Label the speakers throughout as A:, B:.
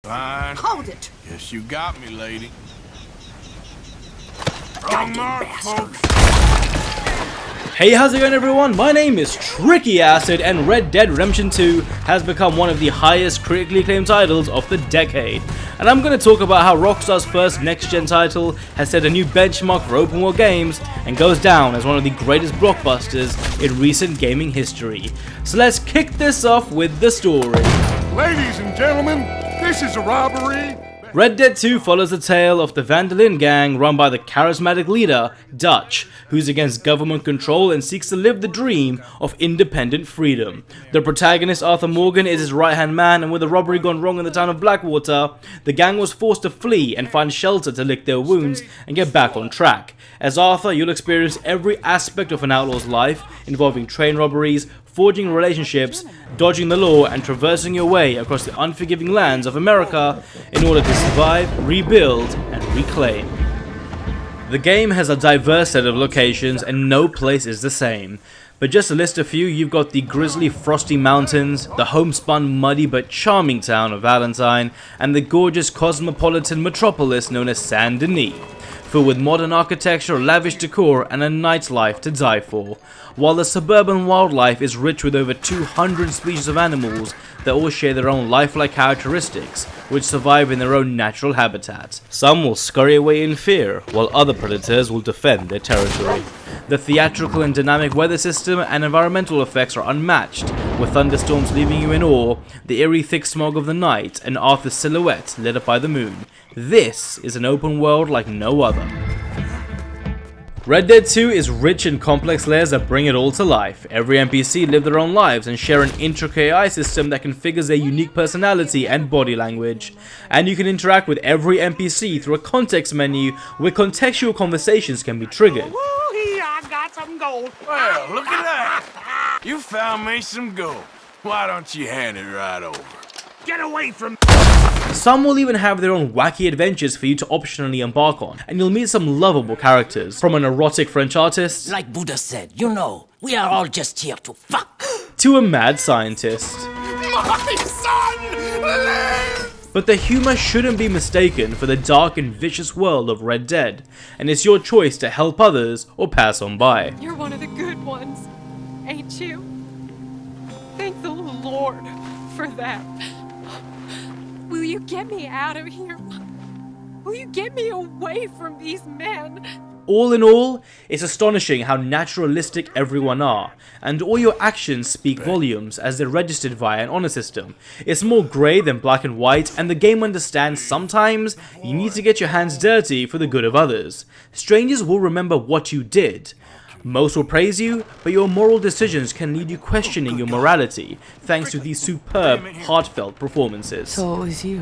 A: Fine.
B: Hold it!
A: Guess you got me, lady.
B: Goddamn
A: mark,
B: bastard.
C: Hey, how's it going everyone? My name is Tricky Acid, and Red Dead Redemption 2 has become one of the highest critically acclaimed titles of the decade. And I'm going to talk about how Rockstar's first next-gen title has set a new benchmark for open world games and goes down as one of the greatest blockbusters in recent gaming history. So let's kick this off with the story.
A: Ladies and gentlemen, this is a robbery.
C: Red Dead 2 follows the tale of the Van der Linde gang run by the charismatic leader, Dutch, who's against government control and seeks to live the dream of independent freedom. The protagonist, Arthur Morgan, is his right-hand man, and with a robbery gone wrong in the town of Blackwater, the gang was forced to flee and find shelter to lick their wounds and get back on track. As Arthur, you'll experience every aspect of an outlaw's life, involving train robberies, forging relationships, dodging the law, and traversing your way across the unforgiving lands of America in order to survive, rebuild, and reclaim. The game has a diverse set of locations and no place is the same. But just to list a few, you've got the grisly frosty mountains, the homespun muddy but charming town of Valentine, and the gorgeous cosmopolitan metropolis known as Saint Denis, filled with modern architecture, lavish decor, and a nightlife to die for, while the suburban wildlife is rich with over 200 species of animals that all share their own lifelike characteristics, which survive in their own natural habitats. Some will scurry away in fear, while other predators will defend their territory. The theatrical and dynamic weather system and environmental effects are unmatched, with thunderstorms leaving you in awe, the eerie thick smog of the night, and Arthur's silhouette lit up by the moon. This is an open world like no other. Red Dead 2 is rich in complex layers that bring it all to life. Every NPC live their own lives and share an intricate AI system that configures their unique personality and body language. And you can interact with every NPC through a context menu where contextual conversations can be triggered.
B: Woo-hee, I got some gold.
A: Well, look at that. You found me some gold. Why don't you hand it right over?
B: Get away from
C: Some will even have their own wacky adventures for you to optionally embark on, and you'll meet some lovable characters, from an erotic French artist,
D: Like Buddha said, we are all just here to fuck.
C: to a mad scientist.
A: My son lives!
C: But the humor shouldn't be mistaken for the dark and vicious world of Red Dead, and it's your choice to help others or pass on by.
E: You're one of the good ones, ain't you? Thank the Lord for that. Will you get me out of here? Will you get me away from these men?
C: All in all, it's astonishing how naturalistic everyone are, and all your actions speak volumes as they're registered via an honor system. It's more grey than black and white, and the game understands sometimes you need to get your hands dirty for the good of others. Strangers will remember what you did. Most will praise you, but your moral decisions can lead you questioning your morality, thanks to these superb, heartfelt performances.
F: So it was you.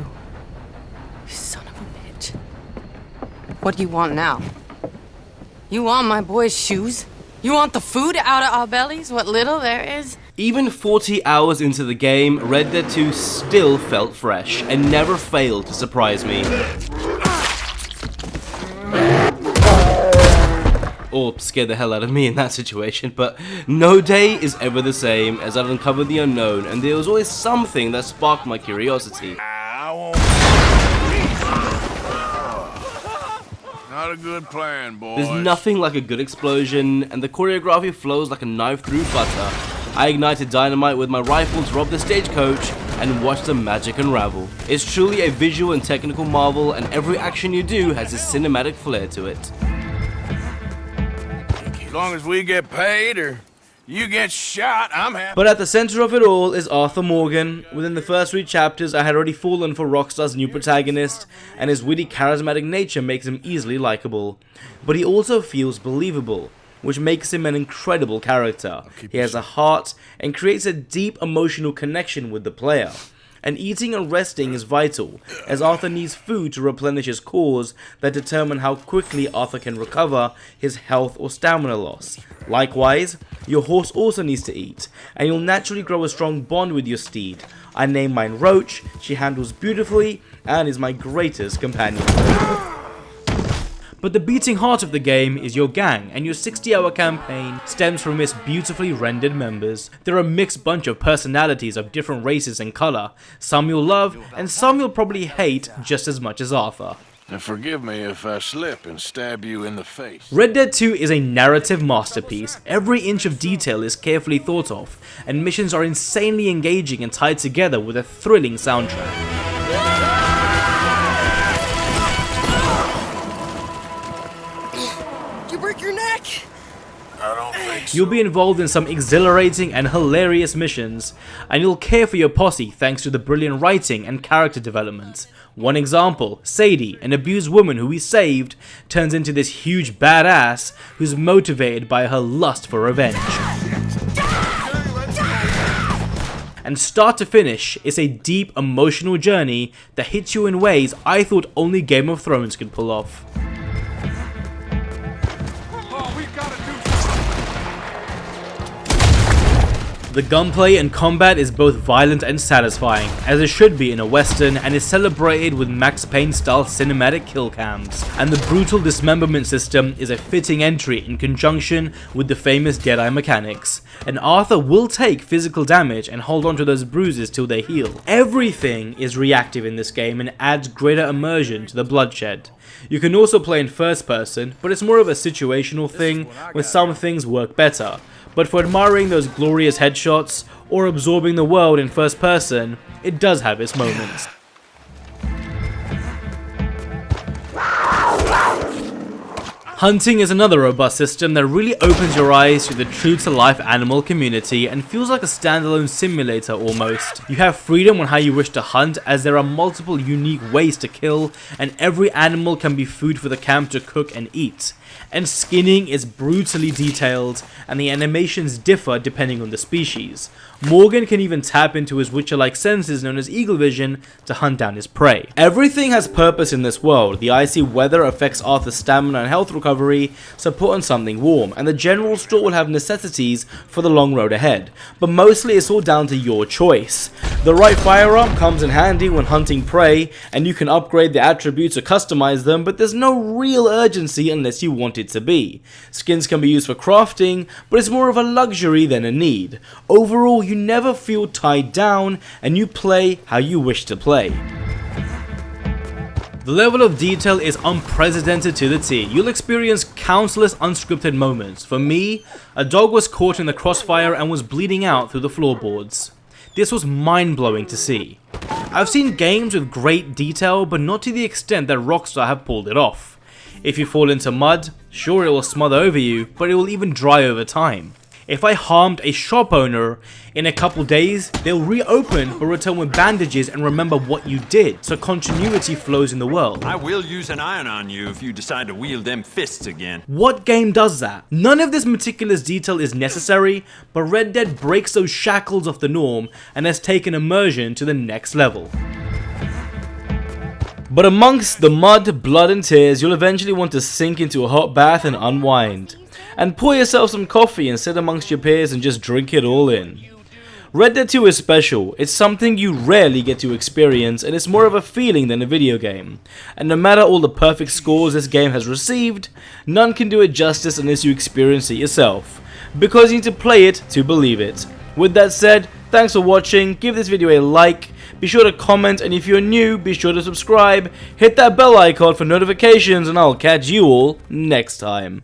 F: You son of a bitch. What do you want now? You want my boy's shoes? You want the food out of our bellies? What little there is?
C: Even 40 hours into the game, Red Dead 2 still felt fresh, and never failed to surprise me. Or scare the hell out of me in that situation, but no day is ever the same as I've uncovered the unknown, and there was always something that sparked my curiosity.
A: I won't. Not a good plan, boys.
C: There's nothing like a good explosion, and the choreography flows like a knife through butter. I ignited dynamite with my rifle to rob the stagecoach and watch the magic unravel. It's truly a visual and technical marvel, and every action you do has a cinematic flair to it.
A: As long as we get paid or you get shot, I'm happy.
C: But at the center of it all is Arthur Morgan. Within the first 3 chapters, I had already fallen for Rockstar's new protagonist, and his witty, charismatic nature makes him easily likable. But he also feels believable, which makes him an incredible character. He has a heart and creates a deep emotional connection with the player. And eating and resting is vital, as Arthur needs food to replenish his cores that determine how quickly Arthur can recover his health or stamina loss. Likewise, your horse also needs to eat, and you'll naturally grow a strong bond with your steed. I named mine Roach, she handles beautifully, and is my greatest companion. But the beating heart of the game is your gang, and your 60-hour campaign stems from its beautifully rendered members. They're a mixed bunch of personalities of different races and colour, some you'll love, and some you'll probably hate just as much as Arthur.
A: And forgive me if I slip and stab you in the face.
C: Red Dead 2 is a narrative masterpiece. Every inch of detail is carefully thought of, and missions are insanely engaging and tied together with a thrilling soundtrack.
F: You break your neck?
A: I don't think so.
C: You'll be involved in some exhilarating and hilarious missions, and you'll care for your posse thanks to the brilliant writing and character development. One example, Sadie, an abused woman who we saved, turns into this huge badass who's motivated by her lust for revenge. And start to finish, it's a deep emotional journey that hits you in ways I thought only Game of Thrones could pull off. The gunplay and combat is both violent and satisfying, as it should be in a western, and is celebrated with Max Payne style cinematic kill cams. And the brutal dismemberment system is a fitting entry in conjunction with the famous Deadeye mechanics. And Arthur will take physical damage and hold on to those bruises till they heal. Everything is reactive in this game and adds greater immersion to the bloodshed. You can also play in first person, but it's more of a situational thing where some things work better. But for admiring those glorious headshots, or absorbing the world in first person, it does have its moments. Hunting is another robust system that really opens your eyes to the true-to-life animal community and feels like a standalone simulator almost. You have freedom on how you wish to hunt, as there are multiple unique ways to kill, and every animal can be food for the camp to cook and eat. And skinning is brutally detailed, and the animations differ depending on the species. Morgan can even tap into his Witcher-like senses known as eagle vision to hunt down his prey. Everything has purpose in this world. The icy weather affects Arthur's stamina and health recovery, so put on something warm, and the general store will have necessities for the long road ahead. But mostly it's all down to your choice. The right firearm comes in handy when hunting prey, and you can upgrade the attributes or customize them, but there's no real urgency unless you want it to be. Skins can be used for crafting, but it's more of a luxury than a need. Overall, you never feel tied down, and you play how you wish to play. The level of detail is unprecedented to the T. You'll experience countless unscripted moments. For me, a dog was caught in the crossfire and was bleeding out through the floorboards. This was mind-blowing to see. I've seen games with great detail, but not to the extent that Rockstar have pulled it off. If you fall into mud, sure it will smother over you, but it will even dry over time. If I harmed a shop owner, in a couple days, they'll reopen but return with bandages and remember what you did, so continuity flows in the world.
G: I will use an iron on you if you decide to wield them fists again.
C: What game does that? None of this meticulous detail is necessary, but Red Dead breaks those shackles off the norm and has taken immersion to the next level. But amongst the mud, blood and tears, you'll eventually want to sink into a hot bath and unwind. And pour yourself some coffee and sit amongst your peers and just drink it all in. Red Dead 2 is special. It's something you rarely get to experience, and it's more of a feeling than a video game. And no matter all the perfect scores this game has received, none can do it justice unless you experience it yourself. Because you need to play it to believe it. With that said, thanks for watching, give this video a like, be sure to comment, and if you're new, be sure to subscribe, hit that bell icon for notifications, and I'll catch you all next time.